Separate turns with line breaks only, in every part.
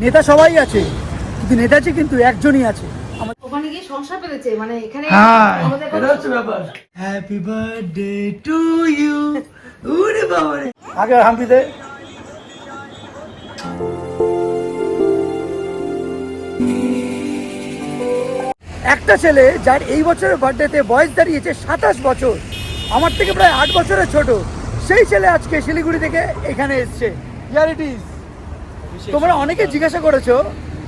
নেতা সবাই আছে, কিন্তু নেতাজি কিন্তু একজনই আছে।
ওখানে গিয়ে সংসার পেয়েছে, মানে এখানে
এটা হচ্ছে ব্যাপার। Happy birthday to you. ওরে বাবা রে, আগে হাম্পি দে। একটা ছেলে যার এই বছরের বার্থডেতে বয়স দাঁড়িয়েছে 27 বছর, আমার থেকে প্রায় 8 বছরের ছোট, সেই ছেলে আজকে শিলিগুড়ি থেকে এখানে এসছে। Here it is. তোমরা অনেকে জিজ্ঞাসা করেছো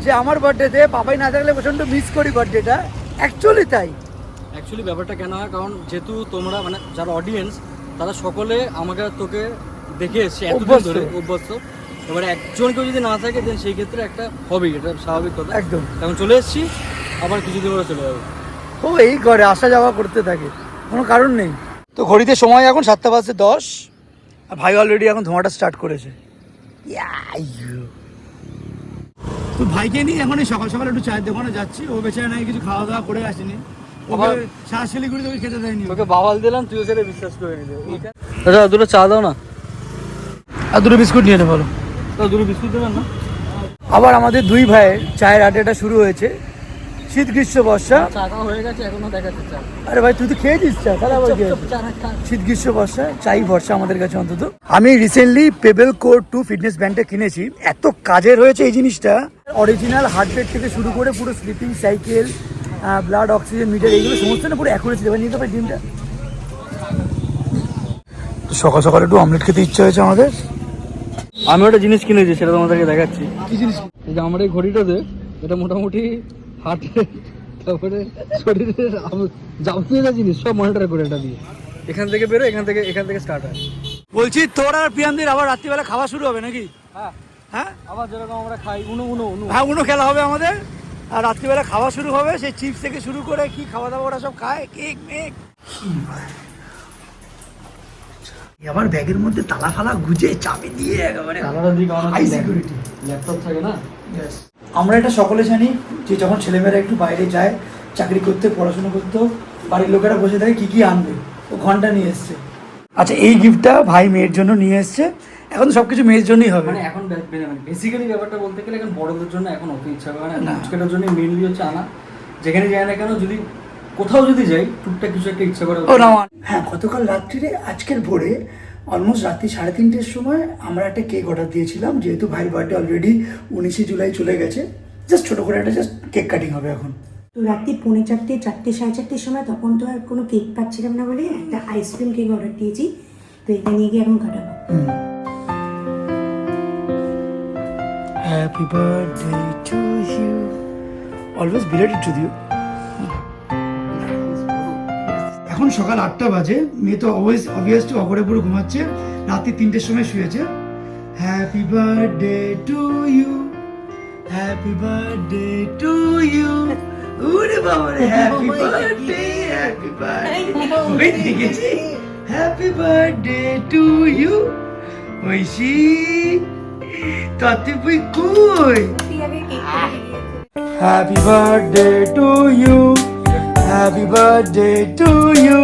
যে আমার বার্থডেতে বাবাই না থাকলে প্রচন্ড মিস করি বার্থডেটা। অ্যাকচুয়ালি তাই।
অ্যাকচুয়ালি ব্যাপারটা কেন হয়, কারণ যেহেতু তোমরা মানে যারা অডিয়েন্স তারা সকলে আমাকে তোকে দেখে এসছে এতদিন ধরে অভ্যস্ত। এবারে একজন কেউ যদি না থাকে দেন সেই ক্ষেত্রে একটা হবেই, এটা স্বাভাবিক কথা।
একদম।
এখন চলে এসেছি, আবার কিছুদিন পরে চলে যাবো।
ও এই করে আসা যাওয়া করতে থাকে, কোনো কারণ নেই। তো ঘড়িতে সময় এখন 7:10, আর ভাই অলরেডি এখন ধোঁয়াটা স্টার্ট করেছে। তো ভাইকে নিয়ে এখন এই সকাল সকাল একটু চায়ের দোকানে যাচ্ছি। ও বেচারা নাই কিছু খাওয়া দাওয়া করে আসেনি, ওকে শ্বাস শিলিগুড়ি তোকে খেতে দেয়নি।
তোকে বাবাল দিলাম, তুইও সেটা বিশ্বাস করে নিলি। আচ্ছা দুটো চা দাও না,
আর দুটো বিস্কুট নিয়ে নে বলো।
দুটো বিস্কুট দেবেন না?
আবার আমাদের দুই ভাইয়ের চায়ের আড্ডাটা শুরু হয়েছে। শীত গ্রীষ্ম বর্ষা।
চা খাওয়া হয়ে গেছে, এখনো দেখাচ্ছে চা।
আরে ভাই তুই তো খেয়েছিস চা, তাহলে আবার কি হয়েছে? শীত গ্রীষ্ম বর্ষা চাই ভরসা আমাদের কাছে অন্তত। আমি রিসেন্টলি পেবেল কোর 2 ফিটনেস ব্যান্ডটা কিনেছি। এত কাজের হয়েছে এই জিনিসটা। অরিজিনাল হার্ট রেট থেকে শুরু করে পুরো sleeping cycle, blood oxygen meter, এইগুলো সমস্ত না পুরো অ্যাকুরেসি দেবেন নিতে পারি জিমটা। সকাল সকাল একটু অমলেট খেতে ইচ্ছা হয়েছে আমাদের।
আমি একটা জিনিস কিনেছি, সেটা তোমাদেরকে দেখাচ্ছি।
কি জিনিস?
এই যে আমার এই ঘড়িটাতে, এটা মোটামুটি হার্ট রেট, তারপরে শরীরের যাবতীয় যা জিনিস সব মনিটর করে এটা দিয়ে। এখান থেকে বেরো, এখান থেকে স্টার্ট হয়।
বলছি তোর আর প্রিয়ানদের আবার রাত্রিবেলা খাওয়া শুরু হবে নাকি?
হ্যাঁ
হ্যাঁ,
আবার যেরকম আমরা খাই উনো।
হ্যাঁ উনো খেলা হবে আমাদের। আর রাত্রিবেলা খাওয়া শুরু হবে, সেই চিপস থেকে শুরু করে কি খাওয়া দাওয়া ওরা সব খায়, কেক মেক। আবার ব্যাগের মধ্যে তালা ফালা গুজে চাবি দিয়ে একেবারে হাই সিকিউরিটি
ল্যাপটপ থাকে না।
আমরা এটা সকলে জানি যে যখন ছেলেমেয়েরা একটু বাইরে যায় চাকরি করতে, পড়াশোনা করতে, বাড়ির লোকেরা বসে থাকে কি আনবে, ও ঘন্টা নিয়ে এসছে। আচ্ছা এই গিফটটা ভাই মেয়ের জন্য নিয়ে এসছে। এখন সবকিছু মেয়ের জন্যই হবে।
মানে এখন বেসিক্যালি ব্যাপারটা বলতে গেলে এখন বড়দের জন্য এখন অত ইচ্ছা করে না, আজকের জন্য মেনলি হচ্ছে আনা। যেখানে যায় না কেন, যদি কোথাও যদি যাই টুকটাক কিছু একটা ইচ্ছা করে।
হ্যাঁ, গতকাল রাত্রিরে আজকের ভোরে অলমোস্ট রাত্রি 3:30-এর সময় আমরা একটা কেক অর্ডার দিয়েছিলাম। যেহেতু ভাইয়ের বার্থডে অলরেডি 19শে জুলাই চলে গেছে, জাস্ট ছোটো করে একটা জাস্ট কেক কাটিং হবে এখন।
তো রাত্রি 4:30, 4টে, 4:30-এর সময় তখন তো আর কোনো কেক পাচ্ছিলাম না বলে একটা আইসক্রিম কেক অর্ডার দিয়েছি। তো এটা নিয়ে গিয়ে এখন কাটাবো।
Happy birthday to you, always belated to you. এখন সকাল 8টা বাজে, মেয়ে তো অবভিয়াসলি অগরে পুরো ঘুমাচ্ছে, রাত্রি 3টের সময় শুয়েছে। Happy birthday to you, happy birthday to you. ওরে বাবা রে, happy birthday, happy birthday. Happy birthday to you. Oishi তাতে বই কই? Happy birthday to you, happy birthday to you,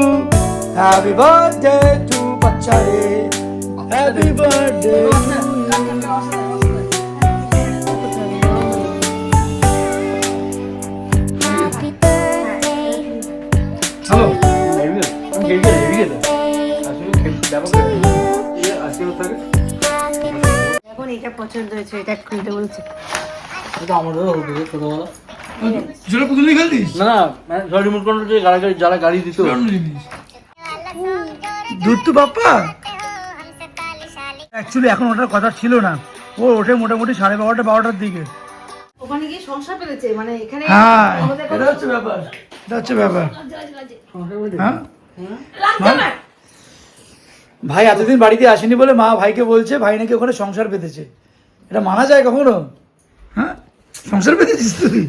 happy birthday to বাচ্চা রে, হ্যাপি বার্থডে।
এখন এটা পছন্দ হয়েছে, এটা খুলতে বলছে।
এটা আমাদেরও হতো ছোটবেলা।
জোরে পুতুলি খেলতিস?
না মানে রিমোট কন্ট্রোল যে যারা গাড়ি দিত।
দুধ বাপ্পা অ্যাকচুয়ালি এখন ওটার কথা ছিল না। ও ওঠে মোটামুটি 12:30-12টার দিকে।
ওখানে গিয়ে সংসার পেয়েছে, মানে এখানে
হ্যাঁ এটা হচ্ছে ব্যাপার, এটা হচ্ছে ব্যাপার। হ্যাঁ ভাই এতদিন বাড়িতে আসেনি বলে মা ভাইকে বলছে ভাই নাকি ওখানে সংসার পেতেছে। এটা মানা যায় কখনো? হ্যাঁ সংসার পেতেছিস তুই?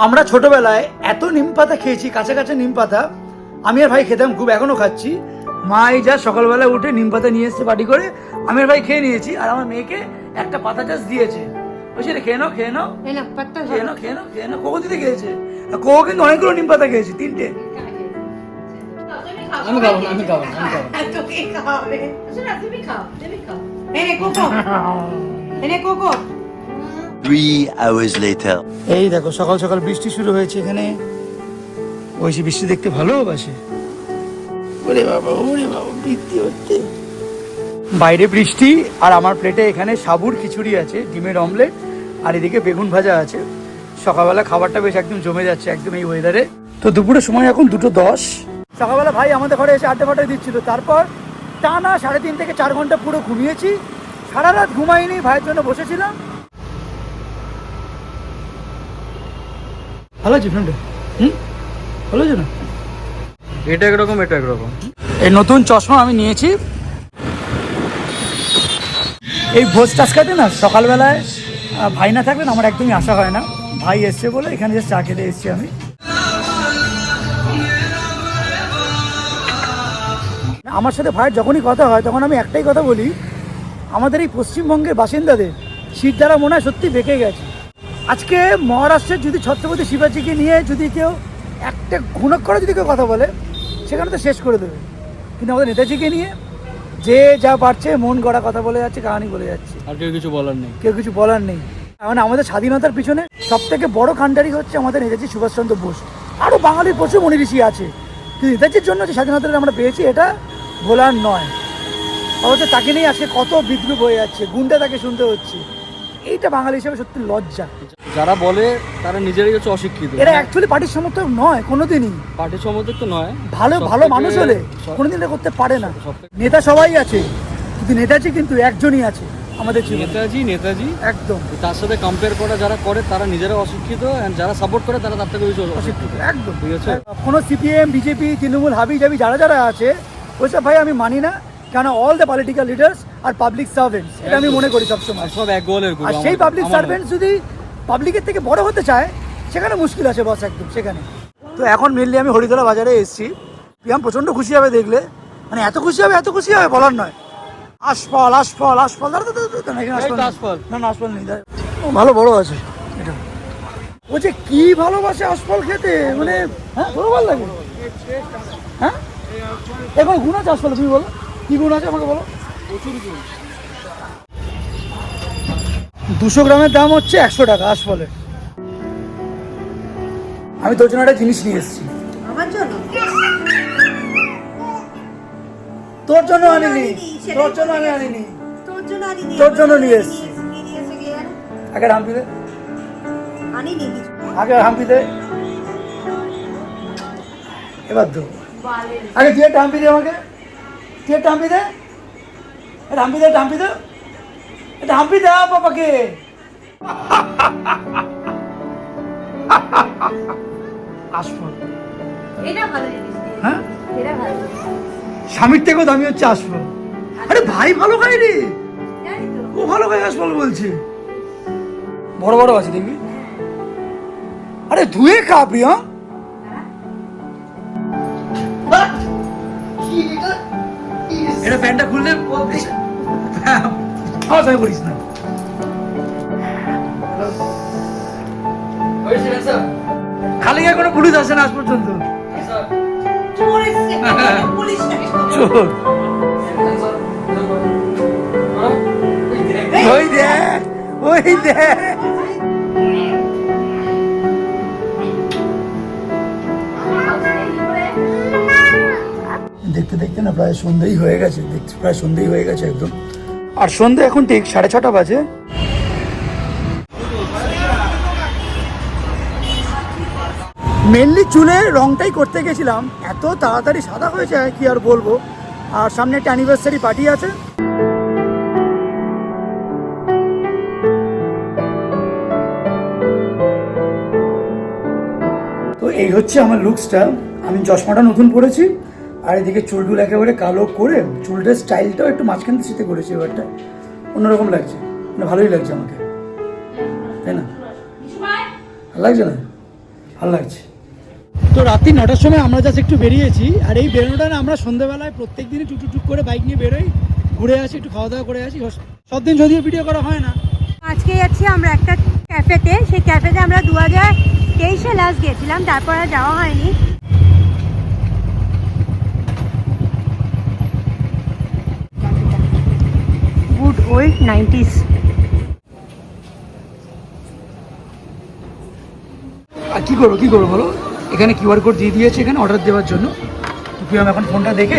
আমরা ছোটবেলায় এত নিম পাতা খেয়েছি, কাছে কাছে নিম পাতা। আমি আর ভাই খেতাম খুব, এখনো খাচ্ছি। মা এই যা সকালবেলা উঠে নিম পাতা নিয়ে এসছে বাড়ি করে, আমির ভাই খেয়ে নিয়েছি আর আমার মেয়েকে একটা পাতা চাষ দিয়েছে, বলছে রে খেয়ে নাও খেয়ে নাও
এই না পাত্তা
খেয়ে নাও খেয়ে নাও খেয়ে নাও। কোকো দিতে খেয়েছে, আর কোকো কিন্তু অনেকগুলো নিম পাতা খেয়েছে, 3টে।
আমি খাবো না, আমি খাবো না, আমি খাবো না।
তোকে খাওয়াবে।
তুমি খাও, তুমি খাও।
এই নে কোকো, এই নে কোকো।
3 hours later.
এই দেখো সকাল সকাল বৃষ্টি শুরু হয়েছে এখানে। ঐশী বৃষ্টি দেখতে ভালোবাসে। ওরে বাবা বৃষ্টি হচ্ছে। বাইরে বৃষ্টি আর আমার প্লেটে এখানে সাবুর খিচুড়ি আছে, ডিমের অমলেট আর এদিকে বেগুন ভাজা আছে। সকালবেলা খাবারটা বেশ একদম জমে যাচ্ছে একদম এই ওয়েদারে। তো দুপুরের সময় এখন 2:10। সকালবেলা ভাই আমাদের ঘরে এসে আড্ডা ফাড্ডা দিচ্ছিল, তারপর টানা 3.5 থেকে 4 ঘন্টা পুরো ঘুমিয়েছি, সারা রাত ঘুমাইনি, ভাইয়ের জন্য বসেছিলাম। ভালো আছে ফ্রেন্ড? ভালো আছে না?
এটা একরকম, এটা একরকম।
এই নতুন চশমা আমি নিয়েছি। এই ভোজ টাস্কাতে না সকালবেলায় ভাই না থাকলে না আমার একদমই আসা হয় না। ভাই এসছে বলে এখানে যে চা খেতে এসছি আমি। আমার সাথে ভাইয়ের যখনই কথা হয় তখন আমি একটাই কথা বলি, আমাদের এই পশ্চিমবঙ্গের বাসিন্দাদের শীত দ্বারা মনে হয় সত্যি বেঁকে গেছে। আজকে মহারাষ্ট্রের যদি ছত্রপতি শিবাজিকে নিয়ে যদি কেউ একটা ঘুণক করে যদি কেউ কথা বলে সেখানে তো শেষ করে দেবে, কিন্তু আমাদের নেতাজিকে নিয়ে যে যা পারছে মন গড়া কথা বলে যাচ্ছে, কাহানি বলে যাচ্ছে,
আর কেউ কিছু বলার নেই।
কেউ কিছু বলার নেই। মানে আমাদের স্বাধীনতার পিছনে সব থেকে বড় কাণ্ডারি হচ্ছে আমাদের নেতাজি সুভাষচন্দ্র বোস। আরও বাঙালির প্রচুর মনি ঋষি আছে, কিন্তু নেতাজির জন্য যে স্বাধীনতাটা আমরা পেয়েছি এটা ভোলার নয়। অবশ্য তাকে নিয়ে আজকে কত বিদ্রুপ হয়ে যাচ্ছে, গুন্ডা তাকে শুনতে হচ্ছে। এইটা বাঙালি হিসেবে সত্যি লজ্জা।
যারা বলে তারা নিজেরাই হচ্ছে অশিক্ষিত।
এরা অ্যাকচুয়ালি পার্টির সমর্থক নয় কোনোদিনই,
পার্টির সমর্থক তো নয়।
ভালো ভালো মানুষ হলে কোনোদিন এটা করতে পারে না। নেতা সবাই আছে, কিন্তু নেতাজি কিন্তু একজনই আছে আমাদের জীবনে,
নেতাজি
একদম।
তার সাথে কম্পেয়ার করা যারা করে তারা নিজেরা অশিক্ষিত, and যারা সাপোর্ট করে তারা তার থেকে বেশি অশিক্ষিত।
একদম
ঠিক আছে।
কোনো সিপিএম, বিজেপি, তৃণমূল, হাবি জাবি যারা যারা আছে ওইসব ভাই আমি মানি না, কেন all the political leaders R public servants, এটা আমি মনে করি সবসময়।
সব এক গোলের গুরু।
আর সেই পাবলিক সার্ভেন্টস যদি পাবলিকের থেকে বড় হতে চায় সেখানে মুশকিল আছে বস, একদম সেখানে। তো এখন মেনলি আমি হরিতলা বাজারে এসেছি। পিয়াম প্রচণ্ড খুশি হবে দেখলে, মানে এত খুশি হবে বলার নয়। আশফল আশফল আশফল না না আশফল নেই, ভালো বড় আছে এটা। ও যে কি ভালোবাসে আশফল খেতে, মানে হ্যাঁ বড় ভালো লাগে। হ্যাঁ এখন গুণ আছে আশফল, তুমি বলো কি গুণ আছে আমাকে বলো। 200 গ্রামের দাম হচ্ছে 100 টাকা আশফলের। আমি তোর জন্য একটা জিনিস নিয়ে এসেছি।
আমার জন্য?
তোর জন্য আনিনি, তোর জন্য আমি আনিনি,
তোর জন্য আনিনি,
তোর জন্য নিয়ে এসেছি।
কি দিয়েছে কে জানে?
আগে হাম্পি দে,
আনিনি কিছু।
আগে হাম্পি দে, এবার দো। আগে তুই একটা হাম্পি দে আমাকে, তুই একটা হাম্পি দে, এটা হাম্পি দে, এটা হাম্পি দে, এটা হাম্পি দে বাবাকে। আশফল
এটা ভালো জিনিস।
হ্যাঁ,
এটা ভালো জিনিস।
স্বামীর থেকেও দামি হচ্ছে আশফল। আরে ভাই ভালো খাই রে,
জানি তো।
ও ভালো খাই আশফল বলছে। বড় বড় আছে দেখবি। আরে ধুয়ে খা প্রিয়া। এটা প্যান্টটা খুললে আমি করিস না। খালি গায়ে কোনো পুলিশ আসে না আজ পর্যন্ত।
চোর এসেছে, পুলিশ নাকি?
চোর। ওই দেখ, ওই দেখ। দেখতে দেখতে না প্রায় সন্ধ্যেই হয়ে গেছে, প্রায় সন্ধ্যেই হয়ে গেছে একদম। আর সন্ধ্যে এখন ঠিক 6:30 বাজে। মেনলি চুলের রংটাই করতে গেছিলাম, এত তাড়াতাড়ি সাদা হয়ে যায় কি আর বলবো। আর সামনে একটা অ্যানিভার্সারি পার্টি আছে। তো এই হচ্ছে আমার লুকসটা। আমি চশমাটা নতুন পরেছি, আর এদিকে চুলটুল একেবারে কালো করে চুলটার স্টাইলটাও একটু মাঝখান থেকে করেছি। এবারটা অন্যরকম লাগছে, মানে ভালোই লাগছে আমাকে, তাই না? ভালো লাগছে না? ভালো লাগছে। তো রাত্রি 9টার সময় আমরা জাস্ট একটু বেরিয়েছি, আর এই বেরোনোটা না আমরা সন্ধ্যেবেলায় প্রত্যেক দিনই টুকটুক করে বাইক নিয়ে বেরোই, ঘুরে আসি, একটু খাওয়া দাওয়া করে আসি। সব দিন যদিও ভিডিও করা হয় না।
আজকে যাচ্ছি আমরা একটা ক্যাফেতে। সেই ক্যাফেতে আমরা 2023-এ লাস্ট গিয়েছিলাম, তারপর আর যাওয়া হয়নি। Good old 90s।
আর কি করবো বলো, এখানে কিউআর কোড দিয়ে দিয়েছে এখানে অর্ডার দেওয়ার জন্য। তো প্রিয়ম এখন ফোনটা দেখে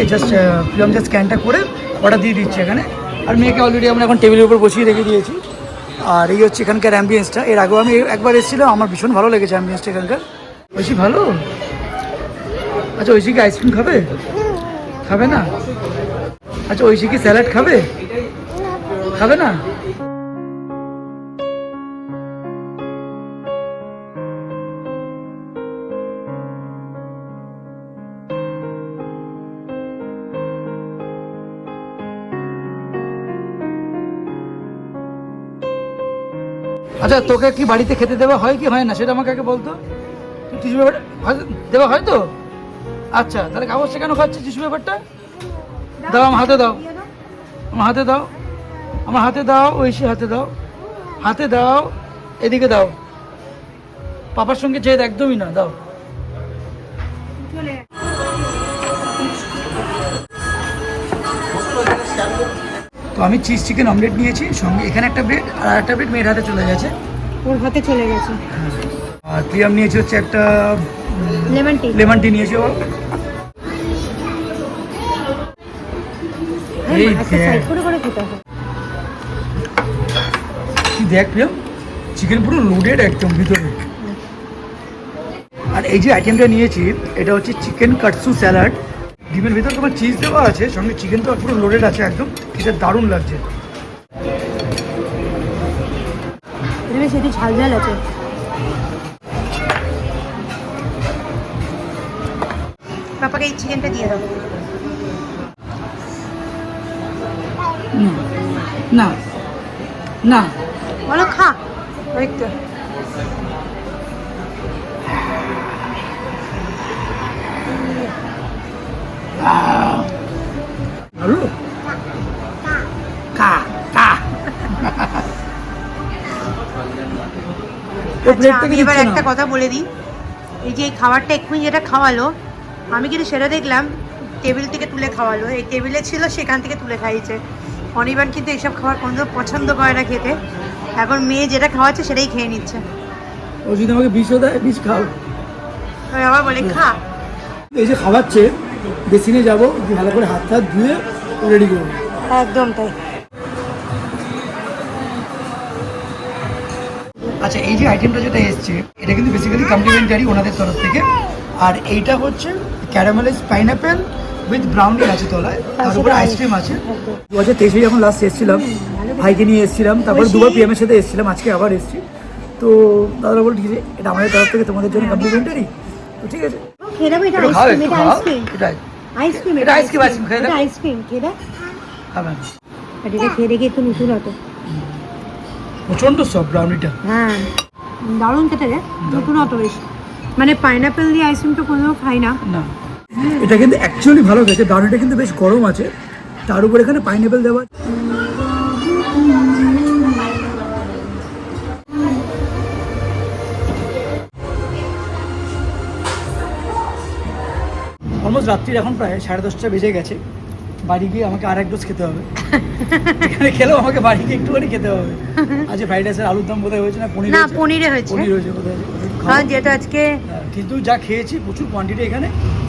প্রিয়ম জাস্ট স্ক্যানটা করে অর্ডার দিয়ে দিচ্ছে এখানে। আর মেয়েকে অলরেডি আমরা এখন টেবিলের উপর বসিয়ে রেখে দিয়েছি। আর এই হচ্ছে এখানকার অ্যাম্বিয়েন্সটা। এর আগেও আমি একবার এসেছিলাম, আমার ভীষণ ভালো লেগেছে অ্যাম্বিয়েন্সটা এখানকার। ঐশী ভালো? আচ্ছা, ঐশী কি আইসক্রিম খাবে না? আচ্ছা, ঐশী কি স্যালাড খাবে না? আচ্ছা, তোকে কি বাড়িতে খেতে দেওয়া হয় কি হয় না সেটা আমাকে আগে বলতো। তুই টিস্যু পেপার দেওয়া হয় তো? আচ্ছা, তাহলে কাগজটা কেন খাচ্ছিস টিস্যু পেপারটা? দাও, আমার হাতে দাও, আমার হাতে দাও, ঐশী হাতে দাও, এদিকে দাও। পাপার সঙ্গে জেদ একদমই না, দাও। তো আমি চিজ চিকেন অমলেট নিয়েছি, সঙ্গে এখানে একটা ব্রেড আর একটা ব্রেড মেয়ের হাতে চলে গেছে।
ওর হাতে চলে গেছে।
আর প্রিয়াম নিয়েছে হচ্ছে একটা
লেমন টি
নিয়েছে ও।
এই সাইড করে খেতে হবে।
দেখ প্রিয়াম, চিকেন পুরো লোডেড একদম ভিতরে। আর এই যে আইটেমটা নিয়েছি এটা হচ্ছে চিকেন কাটসু স্যালাড। ডিমের ভিতরে তোমার চিজ দেওয়া আছে, সঙ্গে চিকেন তো পুরো লোডেড আছে একদম। এটা দারুণ লাগছে।
সেটি ঝাল আছে। পাপাকে এই চিকেনটা দিয়ে দাও।
না না,
বলো খা একটু।
ভালো কা কা।
আচ্ছা, আমি এবার একটা কথা বলে দিই। এই যে এই খাবারটা এক্ষুনি যেটা খাওয়ালো, আমি কিন্তু সেটা দেখলাম টেবিল থেকে তুলে খাওয়ালো। এই টেবিলে ছিল, সেখান থেকে তুলে খাইয়েছে। অনির্বাণ কিন্তু এইসব খাবার কোনো পছন্দ করে না খেতে। এখন মেয়ে যেটা খাওয়াচ্ছে সেটাই খেয়ে নিচ্ছে।
ও যদি আমাকে বিষও দেয়, বিষ খাও।
আবার বলে খা।
এই যে খাওয়াচ্ছে, বেসিনে যাবো, ভালো করে হাত ধুয়ে রেডি করবো।
একদম তাই।
আচ্ছা, এই যে আইটেমটা যেটা এসছে এটা কিন্তু বেসিক্যালি কমপ্লিমেন্টারি ওনাদের তরফ থেকে। আর এইটা হচ্ছে ক্যারামেলাইজ পাইনাপেল উইথ ব্রাউনি আছে তলায়, তার উপরে আইসক্রিম আছে। 2023 যখন লাস্ট এসেছিলাম, ভাইকে নিয়ে এসেছিলাম, তারপর দুবার পিএমের সাথে এসেছিলাম, আজকে আবার এসেছি। তো দাদা বল ঠিক আছে, এটা আমাদের তরফ থেকে তোমাদের জন্য কমপ্লিমেন্টারি। তো ঠিক আছে,
খেয়ে দেবো। এটা আইসক্রিম,
এটা আইসক্রিম খেয়ে দাও।
আইসক্রিম খেয়ে দাও।
খাবে না,
এটা খেয়ে দেখে একটু নতুন হতো।
প্রচন্ড সফট ব্রাউনিটা।
হ্যাঁ, দারুণ খেতে রে, নতুন হতো বেশ। মানে পাইনাপেল দিয়ে আইসক্রিম তো কোনোদিনও খাই না।
না, এটা কিন্তু অ্যাকচুয়ালি ভালো খেতে। ব্রাউনিটা কিন্তু বেশ গরম আছে, তার উপর এখানে পাইনাপেল দেওয়া। অলমোস্ট রাত্রির এখন প্রায় 10:30 বেজে গেছে। বাড়ি গিয়ে আমাকে আর এক ডোজ খেতে হবে। এখানে খেলেও আমাকে বাড়ি গিয়ে একটুখানি খেতে হবে। আজ ফ্রাইড রাইসের আলুর দম বোধহয় হয়েছে না
পনিরে হয়েছে।
পনির হয়েছে বোধহয়।
কারণ যেহেতু আজকে
কিন্তু যা খেয়েছি প্রচুর কোয়ান্টিটি এখানে।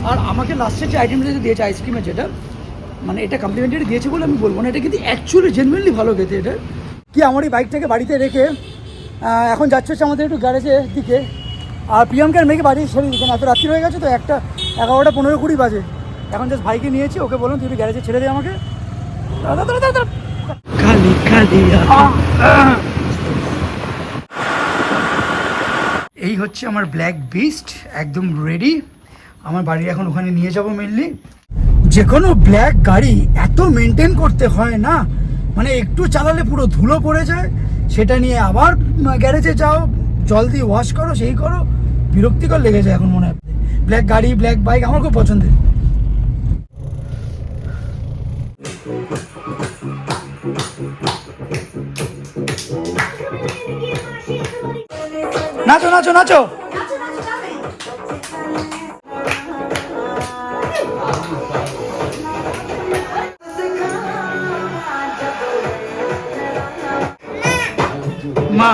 আর আমাকে লাস্টের যে আইটেমটা যেটা দিয়েছে আইসক্রিমের, যেটা মানে এটা কমপ্লিমেন্টারি দিয়েছে বলে আমি বলবো না, এটা কিন্তু অ্যাকচুয়ালি জেনুইনলি ভালো খেতে। এটা কি আমার এই বাইকটাকে বাড়িতে রেখে এখন যাচ্ছে হচ্ছে আমাদের একটু গ্যারেজের দিকে। আর প্রিয়ামকে আর মেয়েকে বাড়ি ছেড়ে দিতেন, এত রাত্রি হয়ে গেছে তো, 11টা 15-20 বাজে। এখন জাস্ট ভাইকে নিয়েছি, ওকে বলুন তুই একটু গ্যারেজে ছেড়ে দে আমাকে। খালি খালি এই হচ্ছে আমার ব্ল্যাক বিস্ট, একদম রেডি। আমার বাড়ি এখন ওখানে নিয়ে যাব মেনলি। যে কোনো ব্ল্যাক গাড়ি এত মেনটেন করতে হয় না, মানে একটু চালালে পুরো ধুলো পড়ে যায়, সেটা নিয়ে আবার গ্যারেজে যাও, জল দিয়ে ওয়াশ করো, সেই করো, বিরক্তিকর লেগে যায় এখন মনে হয়। ব্ল্যাক গাড়ি, ব্ল্যাক বাইক আমার খুব পছন্দের। নাচো নাচো নাচো। মা